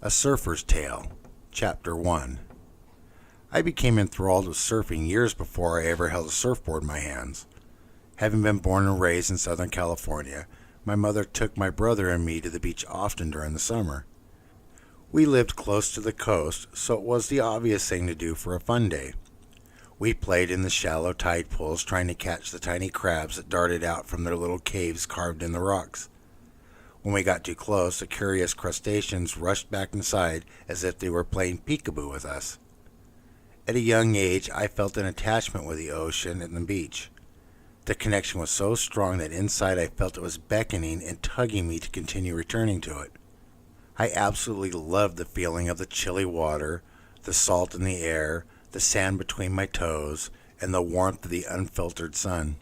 A Surfer's Tale, Chapter 1. I became enthralled with surfing years before I ever held a surfboard in my hands. Having been born and raised in Southern California, my mother took my brother and me to the beach often during the summer. We lived close to the coast, so it was the obvious thing to do for a fun day. We played in the shallow tide pools trying to catch the tiny crabs that darted out from their little caves carved in the rocks. When we got too close, the curious crustaceans rushed back inside as if they were playing peekaboo with us. At a young age, I felt an attachment with the ocean and the beach. The connection was so strong that inside I felt it was beckoning and tugging me to continue returning to it. I absolutely loved the feeling of the chilly water, the salt in the air, the sand between my toes, and the warmth of the unfiltered sun.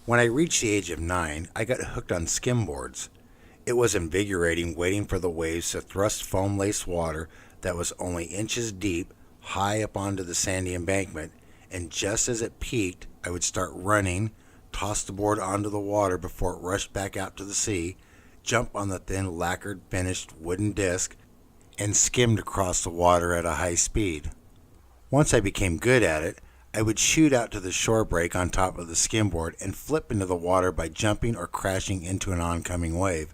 When I reached the age of 9, I got hooked on skimboards. It was invigorating waiting for the waves to thrust foam-laced water that was only inches deep high up onto the sandy embankment, and just as it peaked, I would start running, toss the board onto the water before it rushed back out to the sea, jump on the thin lacquered finished wooden disc, and skimmed across the water at a high speed. Once I became good at it, I would shoot out to the shore break on top of the skimboard and flip into the water by jumping or crashing into an oncoming wave.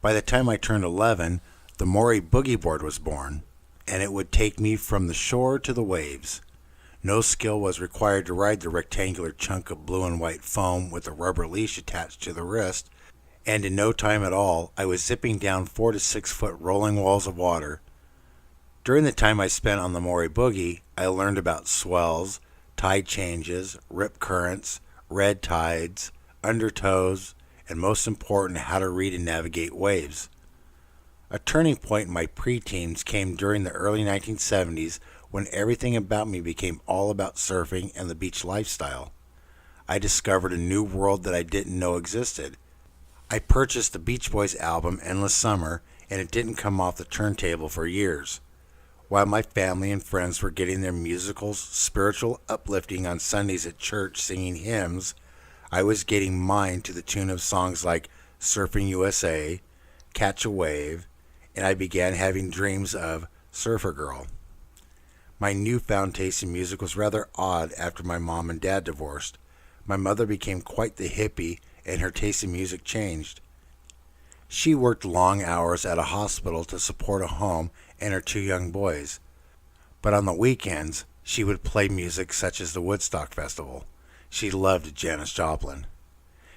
By the time I turned 11, the Maury Boogie Board was born, and it would take me from the shore to the waves. No skill was required to ride the rectangular chunk of blue and white foam with a rubber leash attached to the wrist, and in no time at all, I was zipping down 4 to 6 foot rolling walls of water. During the time I spent on the Maury Boogie, I learned about swells, tide changes, rip currents, red tides, undertows, and most important, how to read and navigate waves. A turning point in my preteens came during the early 1970s when everything about me became all about surfing and the beach lifestyle. I discovered a new world that I didn't know existed. I purchased the Beach Boys album Endless Summer, and it didn't come off the turntable for years. While my family and friends were getting their musical, spiritual uplifting on Sundays at church singing hymns, I was getting mine to the tune of songs like Surfing USA, Catch a Wave, and I began having dreams of Surfer Girl. My newfound taste in music was rather odd after my mom and dad divorced. My mother became quite the hippie, and her taste in music changed. She worked long hours at a hospital to support a home and her 2 young boys. But on the weekends, she would play music such as the Woodstock Festival. She loved Janis Joplin.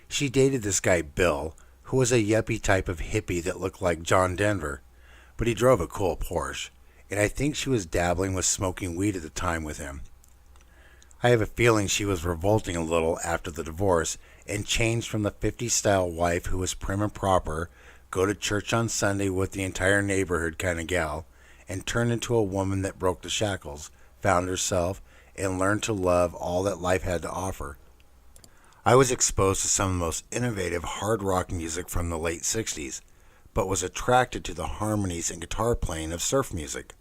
She dated this guy Bill, who was a yuppie type of hippie that looked like John Denver, but he drove a cool Porsche, and I think she was dabbling with smoking weed at the time with him. I have a feeling she was revolting a little after the divorce and changed from the 50s style wife who was prim and proper, go to church on Sunday with the entire neighborhood kind of gal, and turned into a woman that broke the shackles, found herself, and learned to love all that life had to offer. I was exposed to some of the most innovative hard rock music from the late 60s, but was attracted to the harmonies and guitar playing of surf music.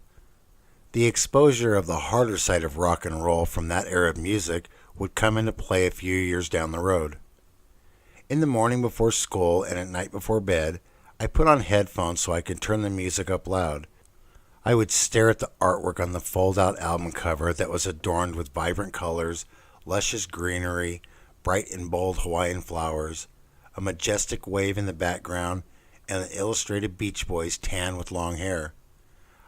The exposure of the harder side of rock and roll from that era of music would come into play a few years down the road. In the morning before school and at night before bed, I put on headphones so I could turn the music up loud. I would stare at the artwork on the fold-out album cover that was adorned with vibrant colors, luscious greenery, bright and bold Hawaiian flowers, a majestic wave in the background, and the illustrated Beach Boys tan with long hair.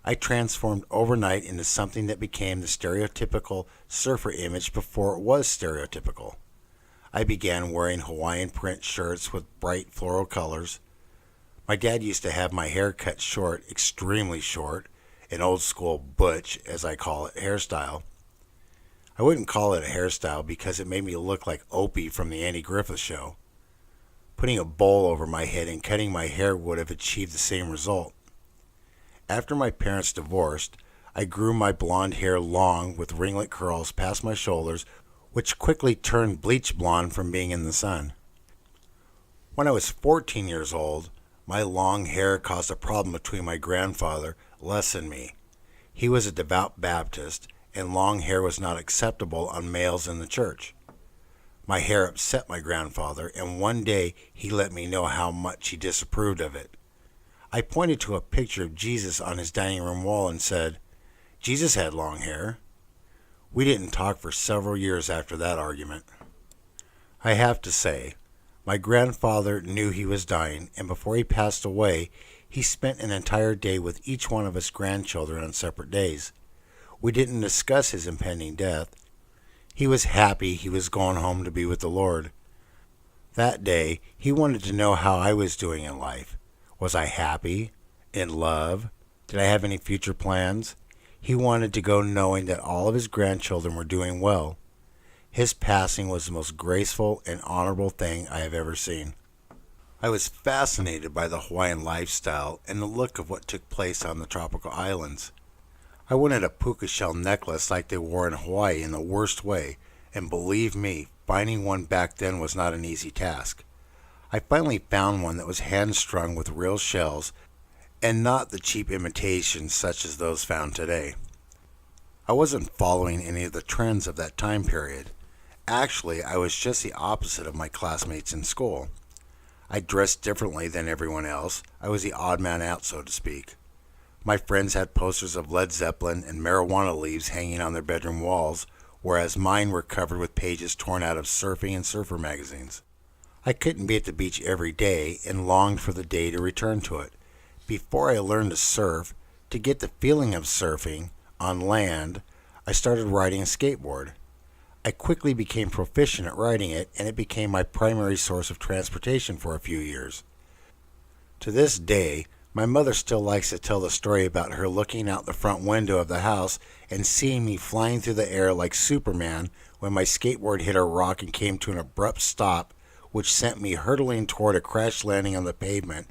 I transformed overnight into something that became the stereotypical surfer image before it was stereotypical. I began wearing Hawaiian print shirts with bright floral colors. My dad used to have my hair cut short, extremely short, an old school butch, as I call it, hairstyle. I wouldn't call it a hairstyle because it made me look like Opie from the Andy Griffith Show. Putting a bowl over my head and cutting my hair would have achieved the same result. After my parents divorced, I grew my blonde hair long with ringlet curls past my shoulders, which quickly turned bleach blonde from being in the sun. When I was 14 years old, my long hair caused a problem between my grandfather, Les, and me. He was a devout Baptist, and long hair was not acceptable on males in the church. My hair upset my grandfather, and one day he let me know how much he disapproved of it. I pointed to a picture of Jesus on his dining room wall and said, "Jesus had long hair." We didn't talk for several years after that argument. I have to say, my grandfather knew he was dying, and before he passed away, he spent an entire day with each one of us grandchildren on separate days. We didn't discuss his impending death. He was happy he was going home to be with the Lord. That day, he wanted to know how I was doing in life. Was I happy? In love? Did I have any future plans? He wanted to go knowing that all of his grandchildren were doing well. His passing was the most graceful and honorable thing I have ever seen. I was fascinated by the Hawaiian lifestyle and the look of what took place on the tropical islands. I wanted a puka shell necklace like they wore in Hawaii in the worst way, and believe me, finding one back then was not an easy task. I finally found one that was hand-strung with real shells and not the cheap imitations such as those found today. I wasn't following any of the trends of that time period. Actually, I was just the opposite of my classmates in school. I dressed differently than everyone else. I was the odd man out, so to speak. My friends had posters of Led Zeppelin and marijuana leaves hanging on their bedroom walls, whereas mine were covered with pages torn out of surfing and surfer magazines. I couldn't be at the beach every day and longed for the day to return to it. Before I learned to surf, to get the feeling of surfing on land, I started riding a skateboard. I quickly became proficient at riding it, and it became my primary source of transportation for a few years. To this day, my mother still likes to tell the story about her looking out the front window of the house and seeing me flying through the air like Superman when my skateboard hit a rock and came to an abrupt stop, which sent me hurtling toward a crash landing on the pavement.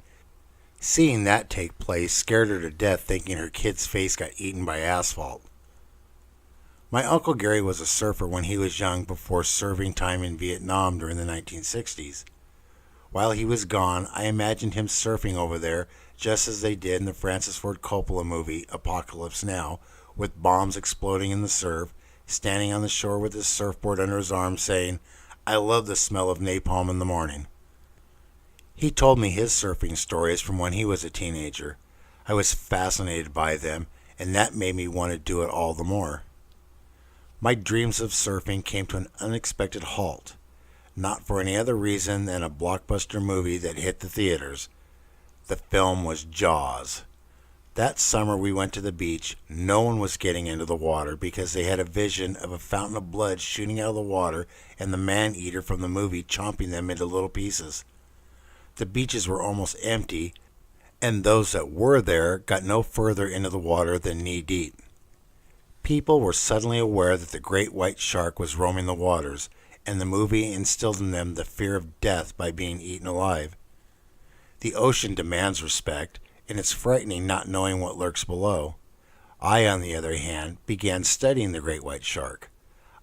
Seeing that take place scared her to death, thinking her kid's face got eaten by asphalt. My Uncle Gary was a surfer when he was young before serving time in Vietnam during the 1960s. While he was gone, I imagined him surfing over there just as they did in the Francis Ford Coppola movie Apocalypse Now, with bombs exploding in the surf, standing on the shore with his surfboard under his arm saying, "I love the smell of napalm in the morning." He told me his surfing stories from when he was a teenager. I was fascinated by them, and that made me want to do it all the more. My dreams of surfing came to an unexpected halt, not for any other reason than a blockbuster movie that hit the theaters. The film was Jaws. That summer we went to the beach. No one was getting into the water because they had a vision of a fountain of blood shooting out of the water and the man-eater from the movie chomping them into little pieces. The beaches were almost empty, and those that were there got no further into the water than knee-deep. People were suddenly aware that the great white shark was roaming the waters, and the movie instilled in them the fear of death by being eaten alive. The ocean demands respect, and it's frightening not knowing what lurks below. I, on the other hand, began studying the great white shark.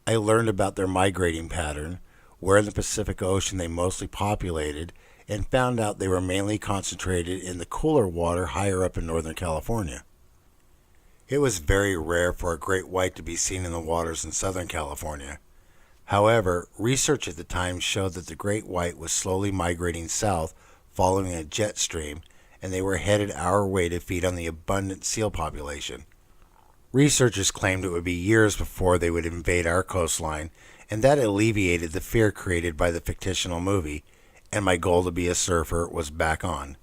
I learned about their migrating pattern, where in the Pacific Ocean they mostly populated, and found out they were mainly concentrated in the cooler water higher up in Northern California. It was very rare for a great white to be seen in the waters in Southern California. However, research at the time showed that the great white was slowly migrating south following a jet stream, and they were headed our way to feed on the abundant seal population. Researchers claimed it would be years before they would invade our coastline, and that alleviated the fear created by the fictional movie, and my goal to be a surfer was back on.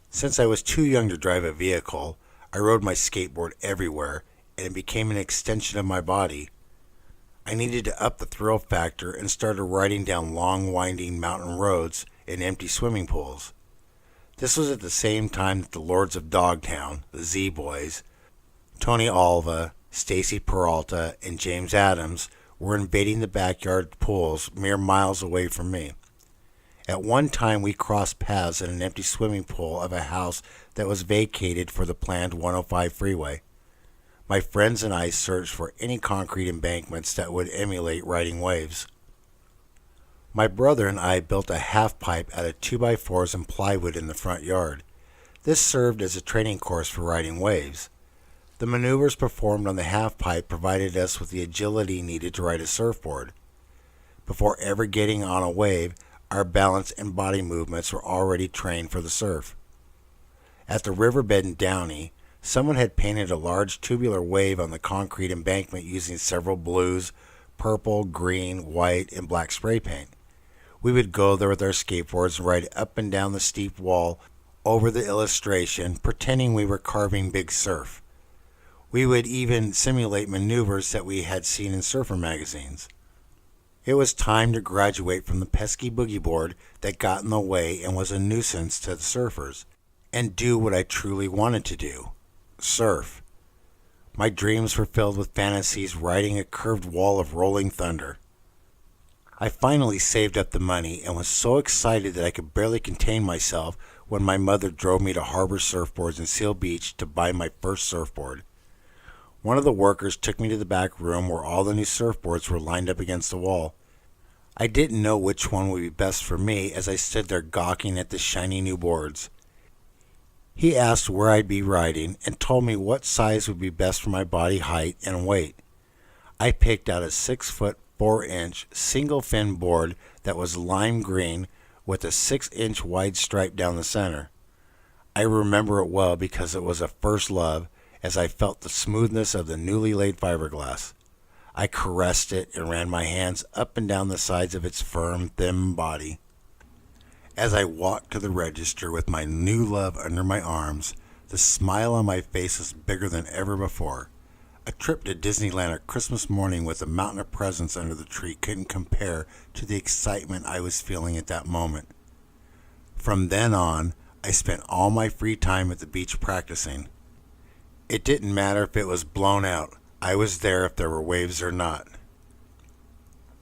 Since I was too young to drive a vehicle, I rode my skateboard everywhere, and it became an extension of my body. I needed to up the thrill factor and started riding down long, winding mountain roads in empty swimming pools. This was at the same time that the Lords of Dogtown, the Z-Boys, Tony Alva, Stacy Peralta, and James Adams were invading the backyard pools mere miles away from me. At one time, we crossed paths in an empty swimming pool of a house that was vacated for the planned 105 freeway. My friends and I searched for any concrete embankments that would emulate riding waves. My brother and I built a half pipe out of 2x4s and plywood in the front yard. This served as a training course for riding waves. The maneuvers performed on the half pipe provided us with the agility needed to ride a surfboard. Before ever getting on a wave, our balance and body movements were already trained for the surf. At the riverbed in Downey, someone had painted a large tubular wave on the concrete embankment using several blues, purple, green, white, and black spray paint. We would go there with our skateboards and ride up and down the steep wall over the illustration, pretending we were carving big surf. We would even simulate maneuvers that we had seen in surfer magazines. It was time to graduate from the pesky boogie board that got in the way and was a nuisance to the surfers, and do what I truly wanted to do: surf. My dreams were filled with fantasies riding a curved wall of rolling thunder. I finally saved up the money and was so excited that I could barely contain myself when my mother drove me to Harbor Surfboards in Seal Beach to buy my first surfboard. One of the workers took me to the back room where all the new surfboards were lined up against the wall. I didn't know which one would be best for me as I stood there gawking at the shiny new boards. He asked where I'd be riding and told me what size would be best for my body height and weight. I picked out a 6-foot 4-inch single fin board that was lime green with a 6-inch wide stripe down the center. I remember it well because it was a first love, as I felt the smoothness of the newly laid fiberglass. I caressed it and ran my hands up and down the sides of its firm, thin body. As I walked to the register with my new love under my arms, the smile on my face was bigger than ever before. A trip to Disneyland on Christmas morning with a mountain of presents under the tree couldn't compare to the excitement I was feeling at that moment. From then on, I spent all my free time at the beach practicing. It didn't matter if it was blown out. I was there if there were waves or not.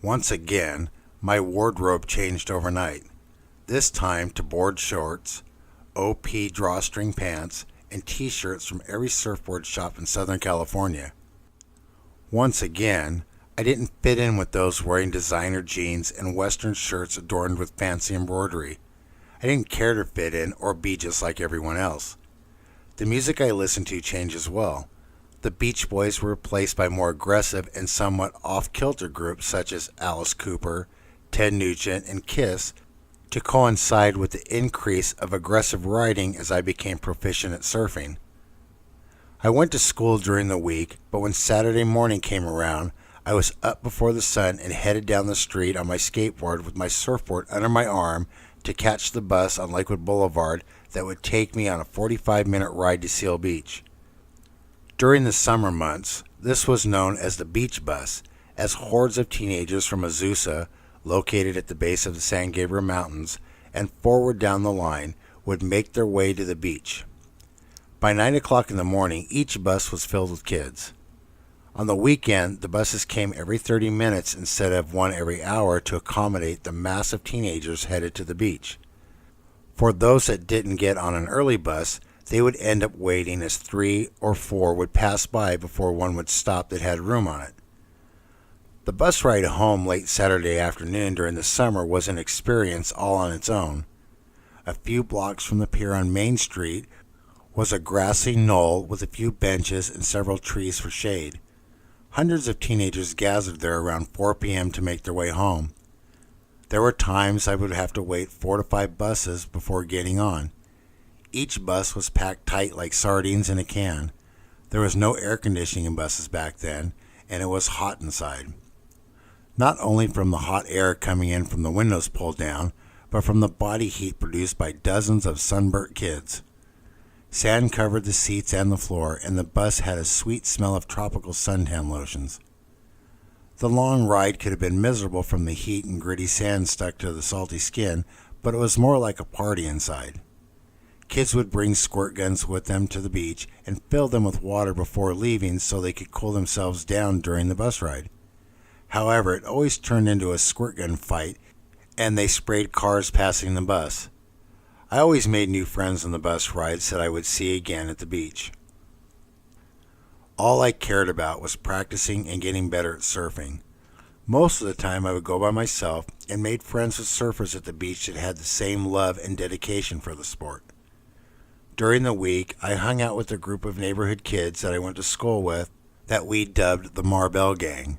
Once again, my wardrobe changed overnight, this time to board shorts, OP drawstring pants, and t-shirts from every surfboard shop in Southern California. Once again, I didn't fit in with those wearing designer jeans and western shirts adorned with fancy embroidery. I didn't care to fit in or be just like everyone else. The music I listened to changed as well. The Beach Boys were replaced by more aggressive and somewhat off-kilter groups such as Alice Cooper, Ted Nugent, and Kiss, to coincide with the increase of aggressive riding as I became proficient at surfing. I went to school during the week, but when Saturday morning came around, I was up before the sun and headed down the street on my skateboard with my surfboard under my arm to catch the bus on Lakewood Boulevard that would take me on a 45-minute ride to Seal Beach. During the summer months, this was known as the Beach Bus, as hordes of teenagers from Azusa, located at the base of the San Gabriel Mountains, and forward down the line, would make their way to the beach. By 9 o'clock in the morning, each bus was filled with kids. On the weekend, the buses came every 30 minutes instead of one every hour to accommodate the mass of teenagers headed to the beach. For those that didn't get on an early bus, they would end up waiting as 3 or 4 would pass by before one would stop that had room on it. The bus ride home late Saturday afternoon during the summer was an experience all on its own. A few blocks from the pier on Main Street was a grassy knoll with a few benches and several trees for shade. Hundreds of teenagers gathered there around 4 p.m. to make their way home. There were times I would have to wait 4 to 5 buses before getting on. Each bus was packed tight like sardines in a can. There was no air conditioning in buses back then, and it was hot inside. Not only from the hot air coming in from the windows pulled down, but from the body heat produced by dozens of sunburnt kids. Sand covered the seats and the floor, and the bus had a sweet smell of tropical suntan lotions. The long ride could have been miserable from the heat and gritty sand stuck to the salty skin, but it was more like a party inside. Kids would bring squirt guns with them to the beach and fill them with water before leaving so they could cool themselves down during the bus ride. However, it always turned into a squirt gun fight, and they sprayed cars passing the bus. I always made new friends on the bus rides that I would see again at the beach. All I cared about was practicing and getting better at surfing. Most of the time I would go by myself and made friends with surfers at the beach that had the same love and dedication for the sport. During the week, I hung out with a group of neighborhood kids that I went to school with that we dubbed the Marbell Gang.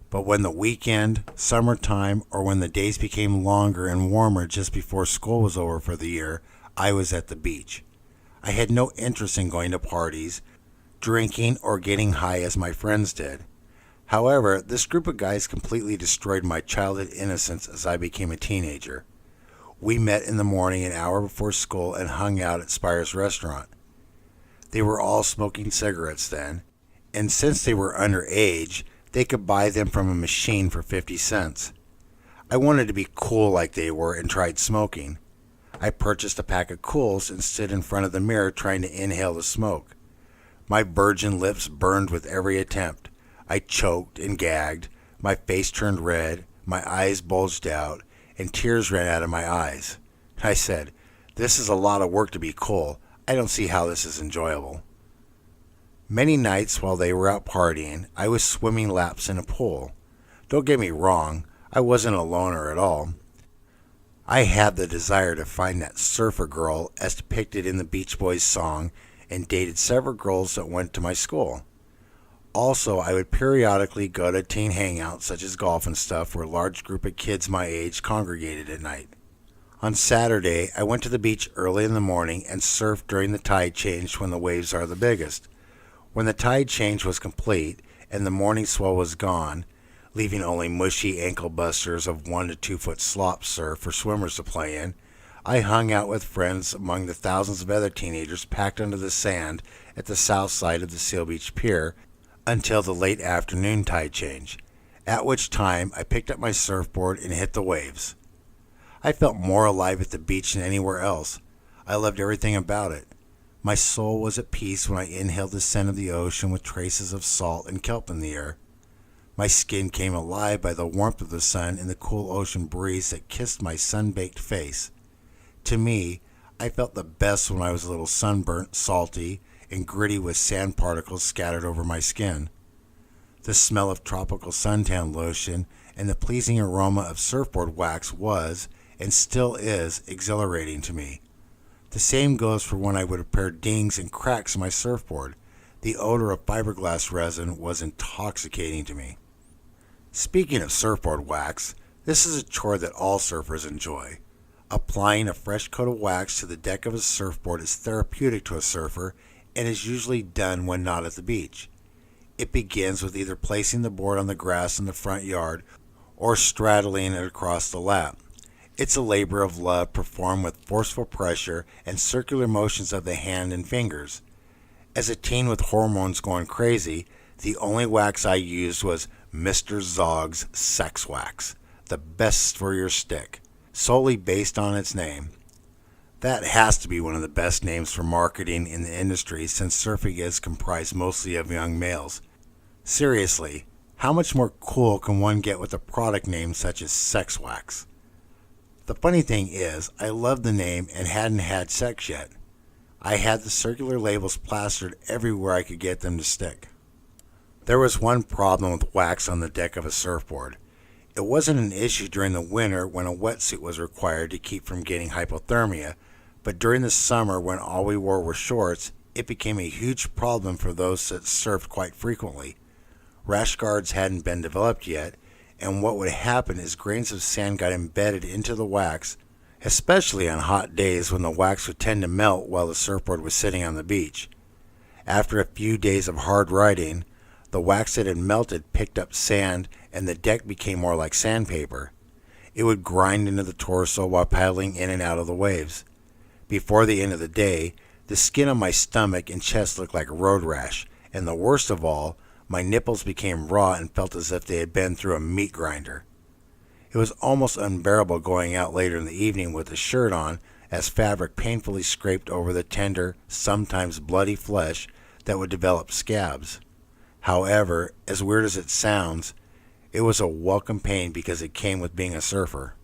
But when the weekend, summertime, or when the days became longer and warmer just before school was over for the year, I was at the beach. I had no interest in going to parties, drinking, or getting high as my friends did. However, this group of guys completely destroyed my childhood innocence as I became a teenager. We met in the morning an hour before school and hung out at Spire's restaurant. They were all smoking cigarettes then, and since they were underage, they could buy them from a machine for 50 cents. I wanted to be cool like they were and tried smoking. I purchased a pack of Cools and stood in front of the mirror trying to inhale the smoke. My virgin lips burned with every attempt. I choked and gagged, my face turned red, my eyes bulged out, and tears ran out of my eyes. I said, "This is a lot of work to be cool. I don't see how this is enjoyable." Many nights while they were out partying, I was swimming laps in a pool. Don't get me wrong, I wasn't a loner at all. I had the desire to find that surfer girl as depicted in the Beach Boys song and dated several girls that went to my school. Also, I would periodically go to teen hangouts such as golf and stuff where a large group of kids my age congregated at night. On Saturday, I went to the beach early in the morning and surfed during the tide change when the waves are the biggest. When the tide change was complete and the morning swell was gone, leaving only mushy ankle busters of 1 to 2 foot slop surf for swimmers to play in, I hung out with friends among the thousands of other teenagers packed under the sand at the south side of the Seal Beach Pier until the late afternoon tide change, at which time I picked up my surfboard and hit the waves. I felt more alive at the beach than anywhere else. I loved everything about it. My soul was at peace when I inhaled the scent of the ocean with traces of salt and kelp in the air. My skin came alive by the warmth of the sun and the cool ocean breeze that kissed my sun-baked face. To me, I felt the best when I was a little sunburnt, salty, and gritty with sand particles scattered over my skin. The smell of tropical suntan lotion and the pleasing aroma of surfboard wax was, and still is, exhilarating to me. The same goes for when I would repair dings and cracks in my surfboard. The odor of fiberglass resin was intoxicating to me. Speaking of surfboard wax, this is a chore that all surfers enjoy. Applying a fresh coat of wax to the deck of a surfboard is therapeutic to a surfer and is usually done when not at the beach. It begins with either placing the board on the grass in the front yard or straddling it across the lap. It's a labor of love performed with forceful pressure and circular motions of the hand and fingers. As a teen with hormones going crazy, the only wax I used was Mr. Zog's Sex Wax, the best for your stick, solely based on its name. That has to be one of the best names for marketing in the industry since surfing is comprised mostly of young males. Seriously, how much more cool can one get with a product name such as Sex Wax? The funny thing is, I loved the name and hadn't had sex yet. I had the circular labels plastered everywhere I could get them to stick. There was one problem with wax on the deck of a surfboard. It wasn't an issue during the winter when a wetsuit was required to keep from getting hypothermia, but during the summer when all we wore were shorts, it became a huge problem for those that surfed quite frequently. Rash guards hadn't been developed yet, and what would happen is grains of sand got embedded into the wax, especially on hot days when the wax would tend to melt while the surfboard was sitting on the beach. After a few days of hard riding, the wax that had melted picked up sand and the deck became more like sandpaper. It would grind into the torso while paddling in and out of the waves. Before the end of the day, the skin on my stomach and chest looked like a road rash, and the worst of all, my nipples became raw and felt as if they had been through a meat grinder. It was almost unbearable going out later in the evening with a shirt on as fabric painfully scraped over the tender, sometimes bloody flesh that would develop scabs. However, as weird as it sounds, it was a welcome pain because it came with being a surfer.